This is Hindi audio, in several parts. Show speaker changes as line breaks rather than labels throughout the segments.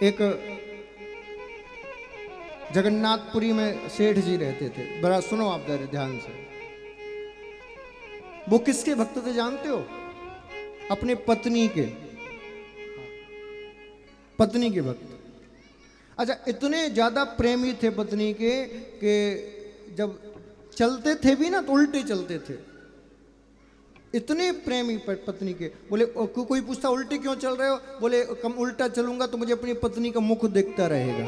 एक जगन्नाथपुरी में सेठ जी रहते थे। बड़ा सुनो आप ध्यान से। वो किसके भक्त थे जानते हो? अपने पत्नी के भक्त। अच्छा, इतने ज्यादा प्रेमी थे पत्नी के कि जब चलते थे भी ना तो उल्टे चलते थे। इतने प्रेमी पत्नी के। बोले कोई पूछता उल्टे क्यों चल रहे हो? बोले कम उल्टा चलूंगा तो मुझे अपनी पत्नी का मुख देखता रहेगा।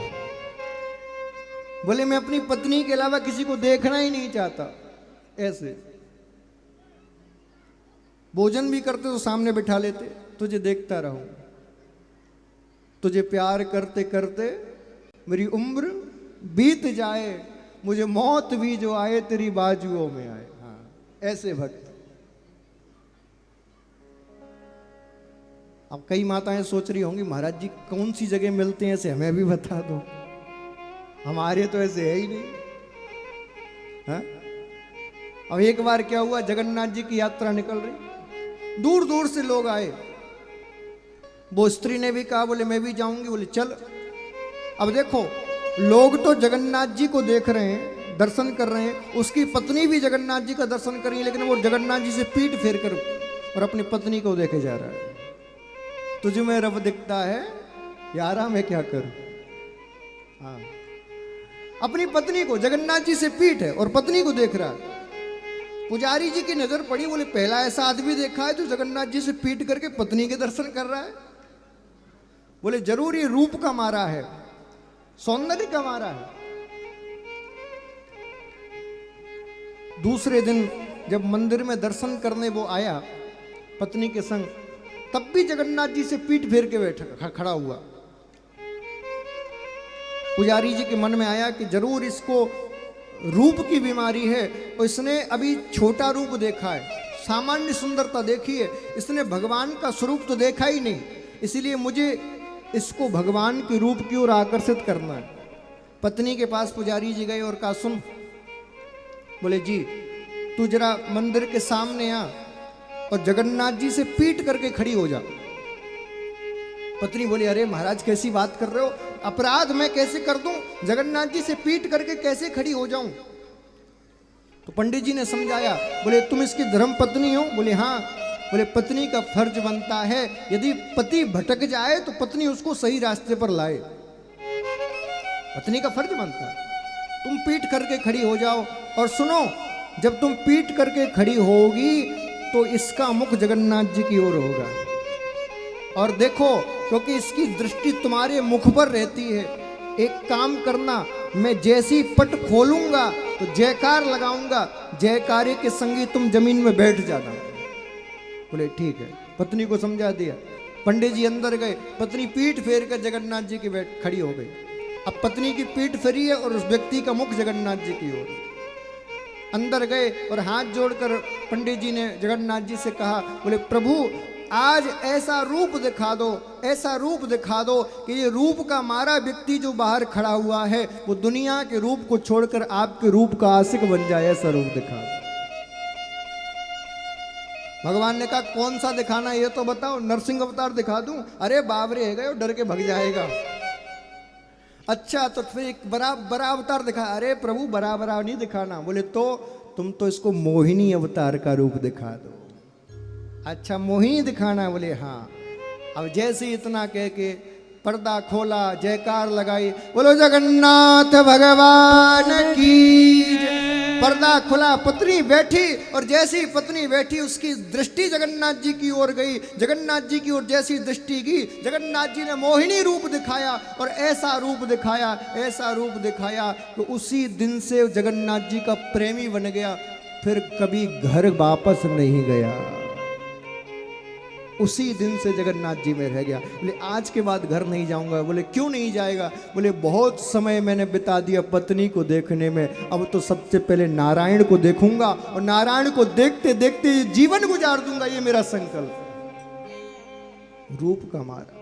बोले मैं अपनी पत्नी के अलावा किसी को देखना ही नहीं चाहता। ऐसे भोजन भी करते तो सामने बिठा लेते, तुझे देखता रहूं, तुझे प्यार करते करते मेरी उम्र बीत जाए, मुझे मौत भी जो आए तेरी बाजुओं में आए। हाँ, ऐसे भक्त। अब कई माताएं सोच रही होंगी महाराज जी कौन सी जगह मिलते हैं, ऐसे हमें भी बता दो, हमारे तो ऐसे है ही नहीं। हाँ? अब एक बार क्या हुआ, जगन्नाथ जी की यात्रा निकल रही, दूर दूर से लोग आए। वो स्त्री ने भी कहा, बोले मैं भी जाऊंगी। बोले चल। अब देखो, लोग तो जगन्नाथ जी को देख रहे हैं, दर्शन कर रहे हैं, उसकी पत्नी भी जगन्नाथ जी का दर्शन कर रही है, लेकिन वो जगन्नाथ जी से पीठ फेर कर और अपनी पत्नी को देखे जा रहा है। तुझे में रब दिखता है यारा, मैं क्या करूं? हाँ, अपनी पत्नी को, जगन्नाथ जी से पीठ है और पत्नी को देख रहा है। पुजारी जी की नजर पड़ी, बोले पहला ऐसा आदमी देखा है जो जगन्नाथ जी से पीठ करके पत्नी के दर्शन कर रहा है। बोले जरूर ये रूप का मारा है, सौंदर्य का मारा है। दूसरे दिन जब मंदिर में दर्शन करने वो आया पत्नी के संग, तब भी जगन्नाथ जी से पीठ फेर के बैठा खड़ा हुआ। पुजारी जी के मन में आया कि जरूर इसको रूप की बीमारी है, और इसने अभी छोटा रूप देखा है, सामान्य सुंदरता देखी है, इसने भगवान का स्वरूप तो देखा ही नहीं, इसलिए मुझे इसको भगवान के रूप की ओर आकर्षित करना है। पत्नी के पास पुजारी जी गए और कहा सुन, बोले जी तू जरा मंदिर के सामने आ और जगन्नाथ जी से पीठ करके खड़ी हो जा। पत्नी बोली अरे महाराज कैसी बात कर रहे हो, अपराध मैं कैसे कर दूं, जगन्नाथ जी से पीठ करके कैसे खड़ी हो जाऊं? तो पंडित जी ने समझाया, बोले तुम इसकी धर्म पत्नी हो? बोले हाँ। बोले पत्नी का फर्ज बनता है यदि पति भटक जाए तो पत्नी उसको सही रास्ते पर लाए, पत्नी का फर्ज बनता है। तुम पीठ करके खड़ी हो जाओ, और सुनो जब तुम पीठ करके खड़ी होगी तो इसका मुख जगन्नाथ जी की ओर होगा, और देखो क्योंकि इसकी दृष्टि तुम्हारे मुख पर रहती है, एक काम करना, मैं जैसी पट खोलूंगा तो जयकार लगाऊंगा, जयकारे के संगी तुम जमीन में बैठ जाना। बोले ठीक है, पत्नी को समझा दिया। पंडित जी अंदर गए, पत्नी पीठ फेर कर जगन्नाथ जी की खड़ी हो गई। अब पत्नी की पीठ फेरी है और उस व्यक्ति का मुख जगन्नाथ जी की ओर। अंदर गए और हाथ जोड़कर पंडित जी ने जगन्नाथ जी से कहा, बोले प्रभु आज ऐसा रूप दिखा दो, ऐसा रूप दिखा दो कि ये रूप का मारा व्यक्ति जो बाहर खड़ा हुआ है वो दुनिया के रूप को छोड़कर आपके रूप का आशिक बन जाए, ऐसा रूप दिखा दो। भगवान ने कहा कौन सा दिखाना ये तो बताओ, नरसिंह अवतार दिखा दूं? अरे बाबरे है गए, डर के भग जाएगा। अच्छा तो फिर एक बड़ा अवतार दिखा। अरे प्रभु बड़ा नहीं दिखाना। बोले तो तुम तो इसको मोहिनी अवतार का रूप दिखा दो। अच्छा मोहिनी दिखाना? बोले हाँ। अब जैसे इतना कह के पर्दा खोला, जयकार लगाई, बोलो जगन्नाथ भगवान की। पर्दा खुला, पत्नी बैठी, और जैसी पत्नी बैठी उसकी दृष्टि जगन्नाथ जी की ओर गई। जगन्नाथ जी की ओर जैसी दृष्टि की, जगन्नाथ जी ने मोहिनी रूप दिखाया, और ऐसा रूप दिखाया, ऐसा रूप दिखाया कि उसी दिन से जगन्नाथ जी का प्रेमी बन गया, फिर कभी घर वापस नहीं गया। उसी दिन से जगन्नाथ जी में रह गया। बोले आज के बाद घर नहीं जाऊंगा। बोले क्यों नहीं जाएगा? बोले बहुत समय मैंने बिता दिया पत्नी को देखने में, अब तो सबसे पहले नारायण को देखूंगा, और नारायण को देखते देखते जीवन गुजार दूंगा, ये मेरा संकल्प। रूप का मारा।